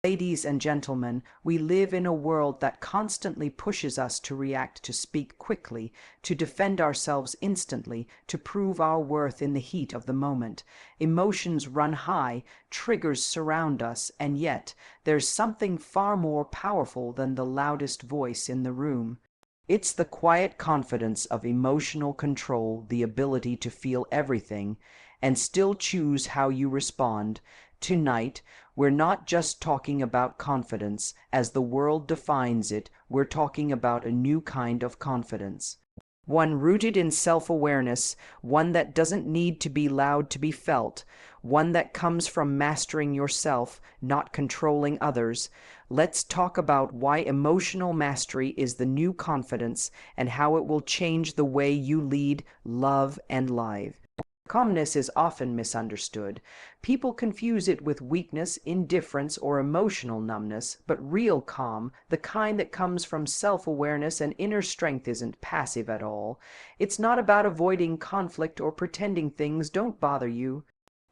Ladies and gentlemen, we live in a world that constantly pushes us to react, to speak quickly, to defend ourselves instantly, to prove our worth in the heat of the moment. Emotions run high, triggers surround us, and yet there's something far more powerful than the loudest voice in the room. It's the quiet confidence of emotional control, the ability to feel everything and still choose how you respond. Tonight, we're not just talking about confidence as the world defines it, we're talking about a new kind of confidence. One rooted in self-awareness, one that doesn't need to be loud to be felt, one that comes from mastering yourself, not controlling others. Let's talk about why emotional mastery is the new confidence and how it will change the way you lead, love, and live. Calmness is often misunderstood. People confuse it with weakness, indifference, or emotional numbness, but real calm, the kind that comes from self-awareness and inner strength, isn't passive at all. It's not about avoiding conflict or pretending things don't bother you.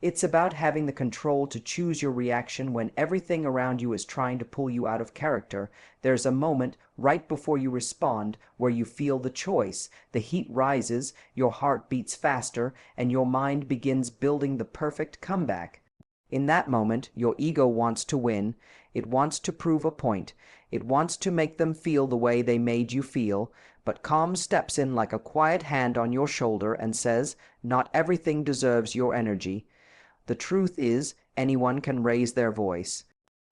It's about having the control to choose your reaction when everything around you is trying to pull you out of character. There's a moment right before you respond where you feel the choice. The heat rises, your heart beats faster, and your mind begins building the perfect comeback. In that moment, your ego wants to win. It wants to prove a point. It wants to make them feel the way they made you feel. But calm steps in like a quiet hand on your shoulder and says, "Not everything deserves your energy." The truth is, anyone can raise their voice.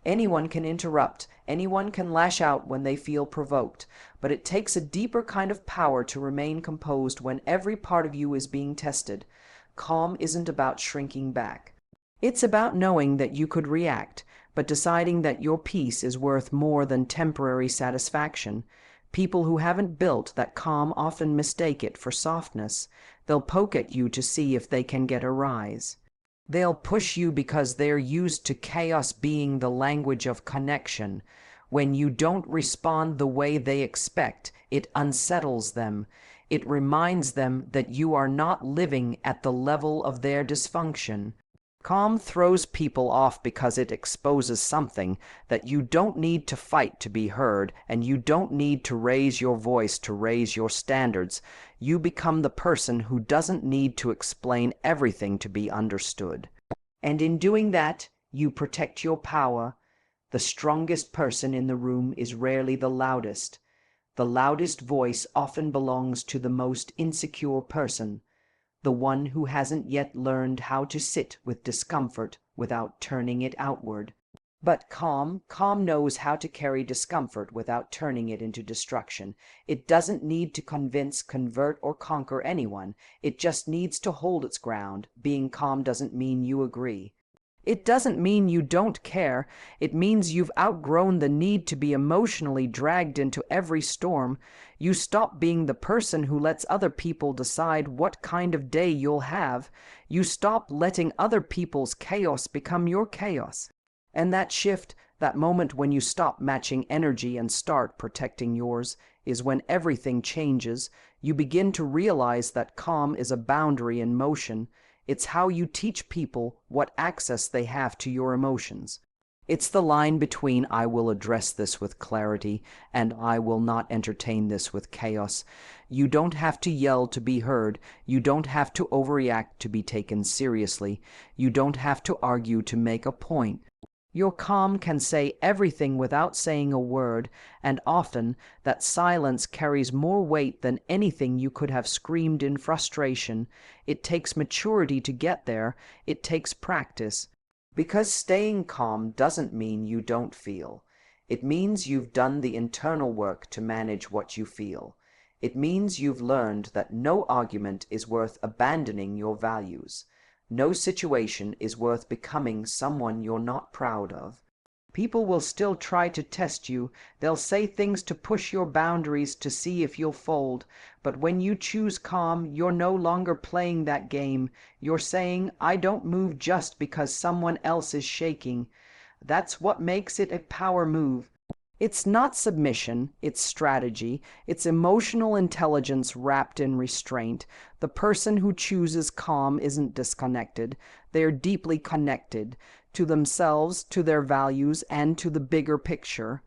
Anyone can interrupt. Anyone can lash out when they feel provoked. But it takes a deeper kind of power to remain composed when every part of you is being tested. Calm isn't about shrinking back. It's about knowing that you could react, but deciding that your peace is worth more than temporary satisfaction. People who haven't built that calm often mistake it for softness. They'll poke at you to see if they can get a rise. They'll push you because they're used to chaos being the language of connection. When you don't respond the way they expect, it unsettles them. It reminds them that you are not living at the level of their dysfunction. Calm throws people off because it exposes something that you don't need to fight to be heard, and you don't need to raise your voice to raise your standards. You become the person who doesn't need to explain everything to be understood. And in doing that, you protect your power. The strongest person in the room is rarely the loudest. The loudest voice often belongs to the most insecure person, the one who hasn't yet learned how to sit with discomfort without turning it outward. But calm knows how to carry discomfort without turning it into destruction. It doesn't need to convince, convert, or conquer anyone. It just needs to hold its ground. Being calm doesn't mean you agree. It doesn't mean you don't care. It means you've outgrown the need to be emotionally dragged into every storm. You stop being the person who lets other people decide what kind of day you'll have. You stop letting other people's chaos become your chaos. And that shift, that moment when you stop matching energy and start protecting yours, is when everything changes. You begin to realize that calm is a boundary in motion. It's how you teach people what access they have to your emotions. It's the line between "I will address this with clarity" and "I will not entertain this with chaos." You don't have to yell to be heard. You don't have to overreact to be taken seriously. You don't have to argue to make a point. Your calm can say everything without saying a word, and often that silence carries more weight than anything you could have screamed in frustration. It takes maturity to get there. It takes practice. Because staying calm doesn't mean you don't feel. It means you've done the internal work to manage what you feel. It means you've learned that no argument is worth abandoning your values. No situation is worth becoming someone you're not proud of. People will still try to test you. They'll say things to push your boundaries to see if you'll fold. But when you choose calm, you're no longer playing that game. You're saying, "I don't move just because someone else is shaking." That's what makes it a power move. It's not submission, it's strategy, it's emotional intelligence wrapped in restraint. The person who chooses calm isn't disconnected, they're deeply connected to themselves, to their values, and to the bigger picture.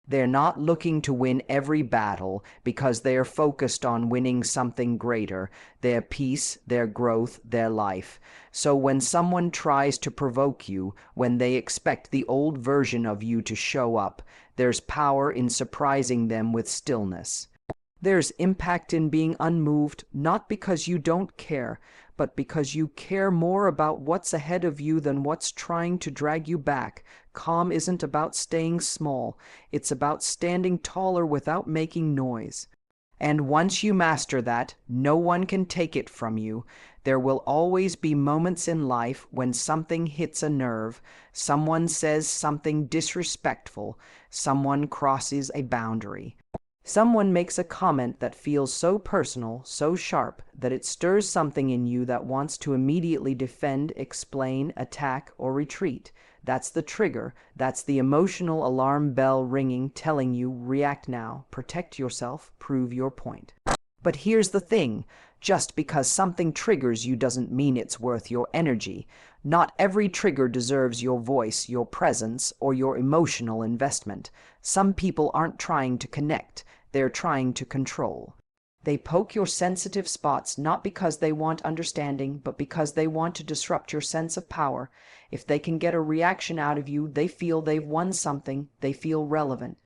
They're not looking to win every battle because they are focused on winning something greater, their peace, their growth, their life. So when someone tries to provoke you, when they expect the old version of you to show up, there's power in surprising them with stillness. There's impact in being unmoved, not because you don't care, but because you care more about what's ahead of you than what's trying to drag you back. Calm isn't about staying small, it's about standing taller without making noise. And once you master that, no one can take it from you. There will always be moments in life when something hits a nerve, someone says something disrespectful, someone crosses a boundary. Someone makes a comment that feels so personal, so sharp, that it stirs something in you that wants to immediately defend, explain, attack, or retreat. That's the trigger. That's the emotional alarm bell ringing, telling you, react now, protect yourself, prove your point. But here's the thing. Just because something triggers you doesn't mean it's worth your energy. Not every trigger deserves your voice, your presence, or your emotional investment. Some people aren't trying to connect, they're trying to control. They poke your sensitive spots not because they want understanding, but because they want to disrupt your sense of power. If they can get a reaction out of you, they feel they've won something, they feel relevant.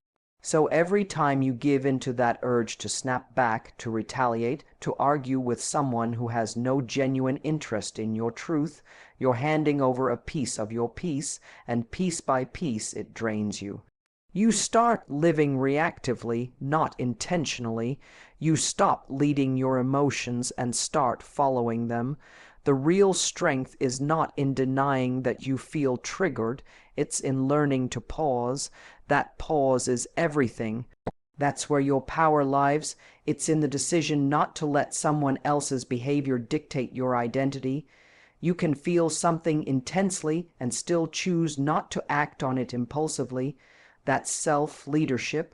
So every time you give into that urge to snap back, to retaliate, to argue with someone who has no genuine interest in your truth, you're handing over a piece of your peace, and piece by piece it drains you. You start living reactively, not intentionally. You stop leading your emotions and start following them. The real strength is not in denying that you feel triggered, it's in learning to pause. That pause is everything. That's where your power lies. It's in the decision not to let someone else's behavior dictate your identity. You can feel something intensely and still choose not to act on it impulsively. That's self-leadership.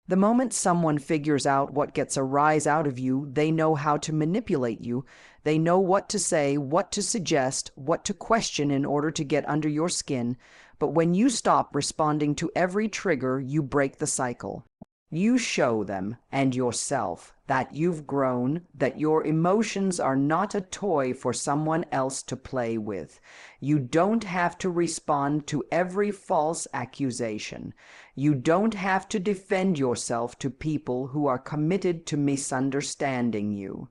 The moment someone figures out what gets a rise out of you, they know how to manipulate you. They know what to say, what to suggest, what to question in order to get under your skin. But when you stop responding to every trigger, you break the cycle. You show them, and yourself, that you've grown, that your emotions are not a toy for someone else to play with. You don't have to respond to every false accusation. You don't have to defend yourself to people who are committed to misunderstanding you.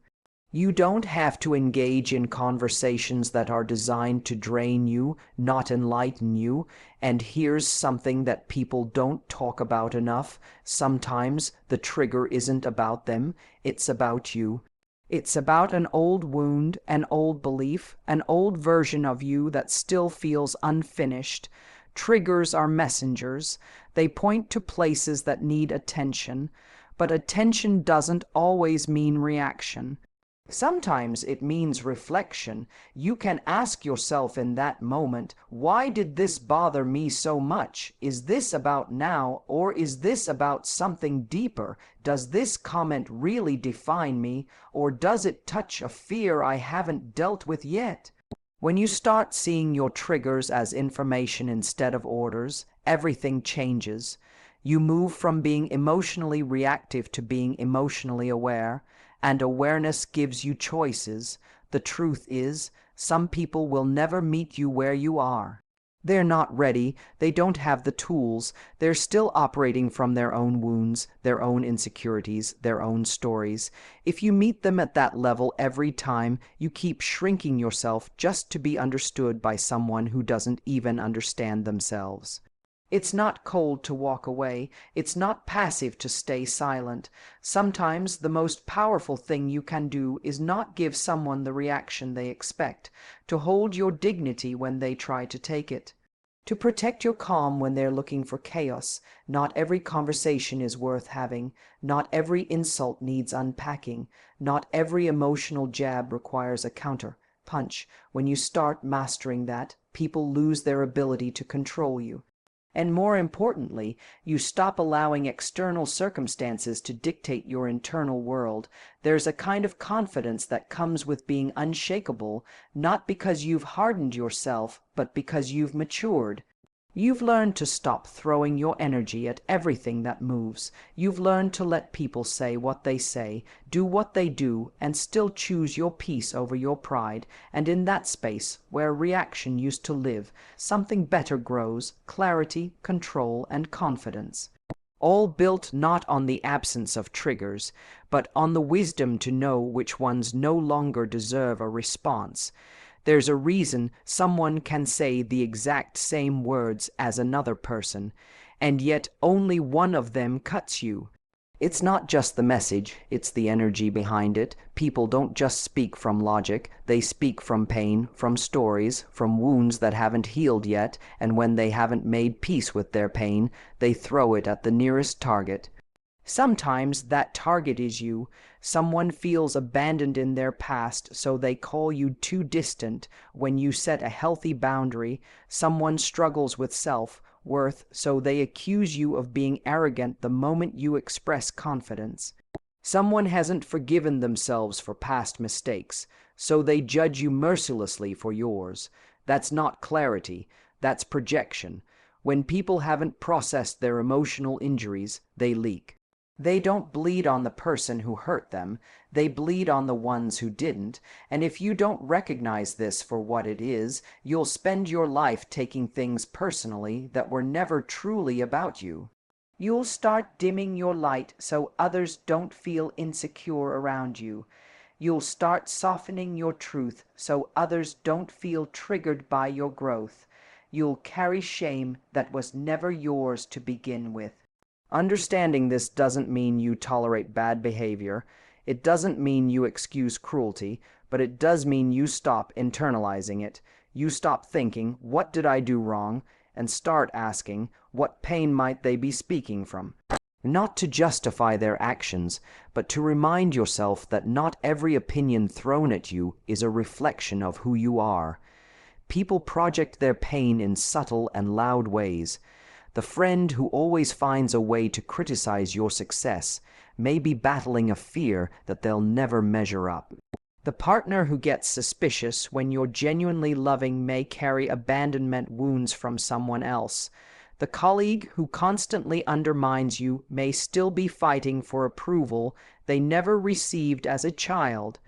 You don't have to engage in conversations that are designed to drain you, not enlighten you. And here's something that people don't talk about enough. Sometimes the trigger isn't about them, it's about you. It's about an old wound, an old belief, an old version of you that still feels unfinished. Triggers are messengers. They point to places that need attention. But attention doesn't always mean reaction. Sometimes it means reflection. You can ask yourself in that moment, why did this bother me so much? Is this about now, or is this about something deeper? Does this comment really define me, or does it touch a fear I haven't dealt with yet? When you start seeing your triggers as information instead of orders, everything changes. You move from being emotionally reactive to being emotionally aware. And awareness gives you choices. The truth is, some people will never meet you where you are. They're not ready, they don't have the tools, they're still operating from their own wounds, their own insecurities, their own stories. If you meet them at that level every time, you keep shrinking yourself just to be understood by someone who doesn't even understand themselves. It's not cold to walk away. It's not passive to stay silent. Sometimes the most powerful thing you can do is not give someone the reaction they expect, to hold your dignity when they try to take it, to protect your calm when they're looking for chaos. Not every conversation is worth having. Not every insult needs unpacking. Not every emotional jab requires a counter punch. When you start mastering that, people lose their ability to control you. And more importantly, you stop allowing external circumstances to dictate your internal world. There's a kind of confidence that comes with being unshakable, not because you've hardened yourself, but because you've matured. You've learned to stop throwing your energy at everything that moves. You've learned to let people say what they say, do what they do, and still choose your peace over your pride. And in that space, where reaction used to live, something better grows: clarity, control, and confidence. All built not on the absence of triggers, but on the wisdom to know which ones no longer deserve a response. There's a reason someone can say the exact same words as another person, and yet only one of them cuts you. It's not just the message, it's the energy behind it. People don't just speak from logic, they speak from pain, from stories, from wounds that haven't healed yet, and when they haven't made peace with their pain, they throw it at the nearest target. Sometimes that target is you. Someone feels abandoned in their past, so they call you too distant when you set a healthy boundary. Someone struggles with self-worth, so they accuse you of being arrogant the moment you express confidence. Someone hasn't forgiven themselves for past mistakes, so they judge you mercilessly for yours. That's not clarity, that's projection. When people haven't processed their emotional injuries, they leak. They don't bleed on the person who hurt them, they bleed on the ones who didn't, and if you don't recognize this for what it is, you'll spend your life taking things personally that were never truly about you. You'll start dimming your light so others don't feel insecure around you. You'll start softening your truth so others don't feel triggered by your growth. You'll carry shame that was never yours to begin with. Understanding this doesn't mean you tolerate bad behavior. It doesn't mean you excuse cruelty, but it does mean you stop internalizing it. You stop thinking, "What did I do wrong?" and start asking, "What pain might they be speaking from?" Not to justify their actions, but to remind yourself that not every opinion thrown at you is a reflection of who you are. People project their pain in subtle and loud ways. The friend who always finds a way to criticize your success may be battling a fear that they'll never measure up. The partner who gets suspicious when you're genuinely loving may carry abandonment wounds from someone else. The colleague who constantly undermines you may still be fighting for approval they never received as a child.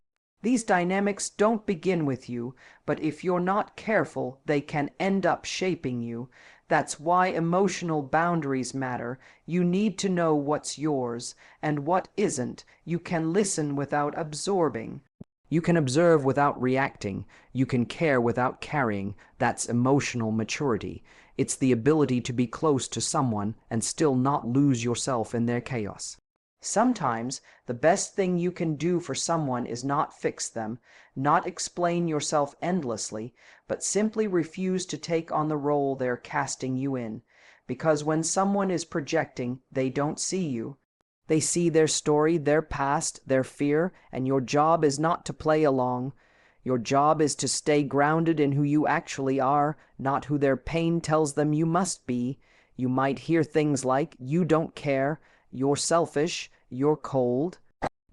These dynamics don't begin with you, but if you're not careful, they can end up shaping you. That's why emotional boundaries matter. You need to know what's yours and what isn't. You can listen without absorbing. You can observe without reacting. You can care without carrying. That's emotional maturity. It's the ability to be close to someone and still not lose yourself in their chaos. Sometimes the best thing you can do for someone is not fix them, not explain yourself endlessly, but simply refuse to take on the role they're casting you in. Because when someone is projecting, they don't see you. They see their story, their past, their fear, and your job is not to play along. Your job is to stay grounded in who you actually are, not who their pain tells them you must be. You might hear things like, "You don't care," "You're selfish," "You're cold."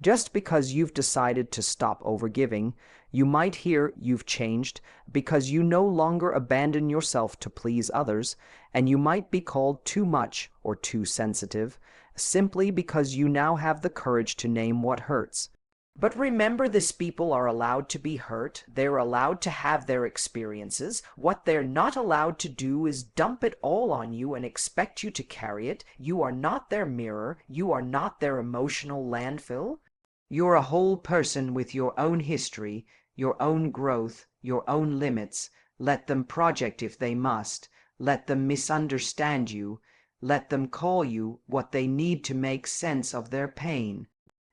Just because you've decided to stop overgiving, you might hear "You've changed," because you no longer abandon yourself to please others, and you might be called too much or too sensitive, simply because you now have the courage to name what hurts. But remember, these people are allowed to be hurt. They're allowed to have their experiences. What they're not allowed to do is dump it all on you and expect you to carry it. You are not their mirror. You are not their emotional landfill. You're a whole person with your own history, your own growth, your own limits. Let them project if they must. Let them misunderstand you. Let them call you what they need to make sense of their pain.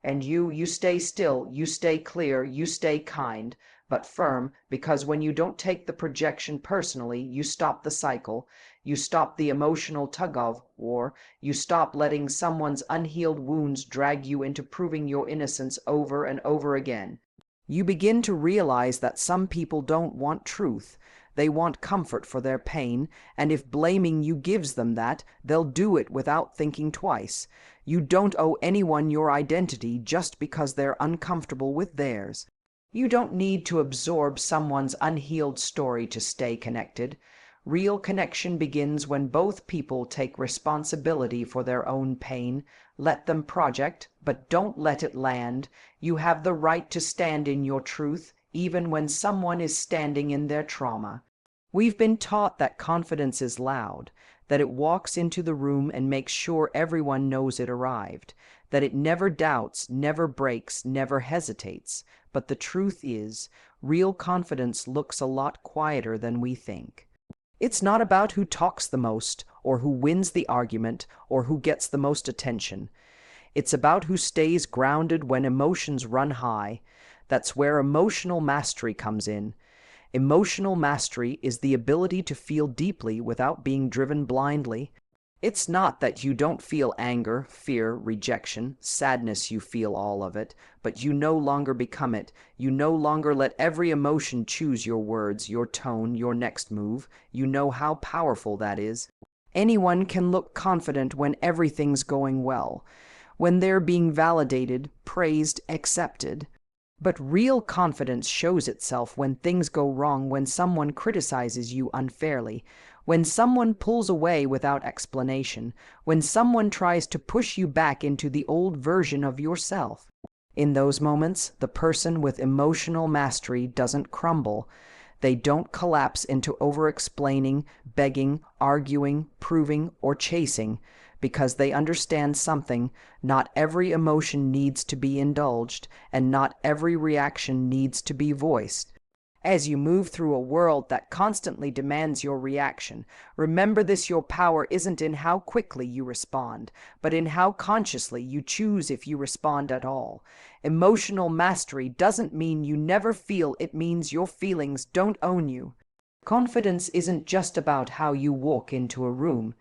And you stay still, you stay clear, you stay kind, but firm, because when you don't take the projection personally, you stop the cycle, you stop the emotional tug-of-war, you stop letting someone's unhealed wounds drag you into proving your innocence over and over again. You begin to realize that some people don't want truth. They want comfort for their pain, and if blaming you gives them that, they'll do it without thinking twice. You don't owe anyone your identity just because they're uncomfortable with theirs. You don't need to absorb someone's unhealed story to stay connected. Real connection begins when both people take responsibility for their own pain. Let them project, but don't let it land. You have the right to stand in your truth, even when someone is standing in their trauma. We've been taught that confidence is loud, that it walks into the room and makes sure everyone knows it arrived, that it never doubts, never breaks, never hesitates. But the truth is, real confidence looks a lot quieter than we think. It's not about who talks the most, or who wins the argument, or who gets the most attention. It's about who stays grounded when emotions run high. That's where emotional mastery comes in. Emotional mastery is the ability to feel deeply without being driven blindly. It's not that you don't feel anger, fear, rejection, sadness. You feel all of it, but you no longer become it. You no longer let every emotion choose your words, your tone, your next move. You know how powerful that is. Anyone can look confident when everything's going well, when they're being validated, praised, accepted. But real confidence shows itself when things go wrong, when someone criticizes you unfairly, when someone pulls away without explanation, when someone tries to push you back into the old version of yourself. In those moments, the person with emotional mastery doesn't crumble. They don't collapse into over-explaining, begging, arguing, proving, or chasing, because they understand something. Not every emotion needs to be indulged, and not every reaction needs to be voiced. As you move through a world that constantly demands your reaction, remember this: your power isn't in how quickly you respond, but in how consciously you choose if you respond at all. Emotional mastery doesn't mean you never feel, it means your feelings don't own you. Confidence isn't just about how you walk into a room.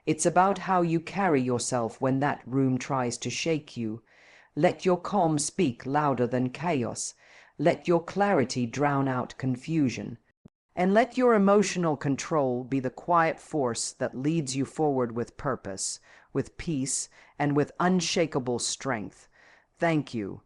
It's about how you carry yourself when that room tries to shake you. Let your calm speak louder than chaos. Let your clarity drown out confusion. And let your emotional control be the quiet force that leads you forward with purpose, with peace, and with unshakable strength. Thank you.